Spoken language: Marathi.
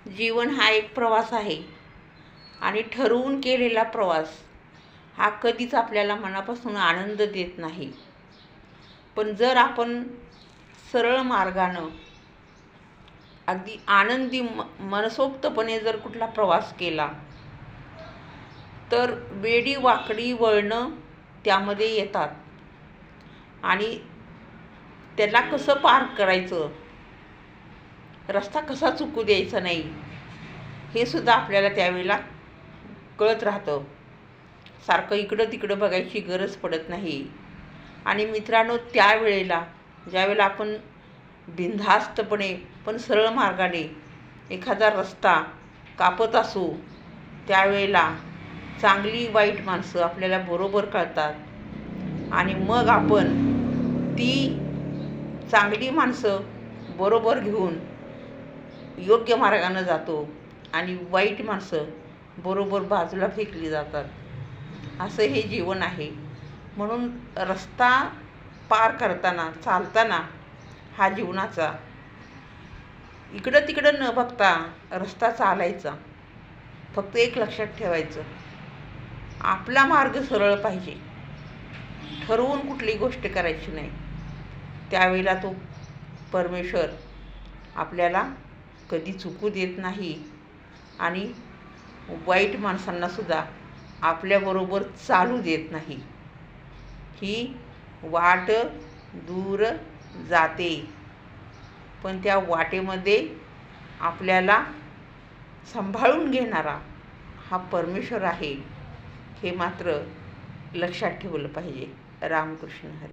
जीवन हा एक प्रवास आहे आणि ठरवून केलेला प्रवास हा कधीच आपल्याला मनापासून आनंद देत नाही. पण जर आपण सरळ मार्गानं अगदी आनंदी मनसोक्तपणे जर कुठला प्रवास केला तर वेडी वाकडी वळणं त्यामध्ये येतात आणि त्याला कसं पार करायचं, रस्ता कसा चुकू द्यायचा नाही हे सुद्धा आपल्याला त्यावेळेला कळत राहतं. सारखं इकडं तिकडं बघायची गरज पडत नाही. आणि मित्रांनो, त्यावेळेला ज्यावेळेला आपण बिनधास्तपणे पण सरळ मार्गाने एखादा रस्ता कापत असू त्यावेळेला चांगली वाईट माणसं आपल्याला बरोबर कळतात आणि मग आपण ती चांगली माणसं बरोबर घेऊन योग्य मार्गानं जातो आणि वाईट माणसं बरोबर बाजूला फेकली जातात. असं हे जीवन आहे. म्हणून रस्ता पार करताना चालताना हा जीवनाचा इकडं तिकडं न बघता रस्ता चालायचा. फक्त एक लक्षात ठेवायचं, आपला मार्ग सरळ पाहिजे, ठरवून कुठली गोष्ट करायची नाही. त्यावेळेला तो परमेश्वर आपल्याला कधी चुकू देत नाही आणि वाईट माणसांनासुद्धा आपल्याबरोबर चालू देत नाही. ही वाट दूर जाते पण त्या वाटेमध्ये आपल्याला सांभाळून घेणारा हा परमेश्वर आहे, हे मात्र लक्षात ठेवलं पाहिजे. रामकृष्ण हरी.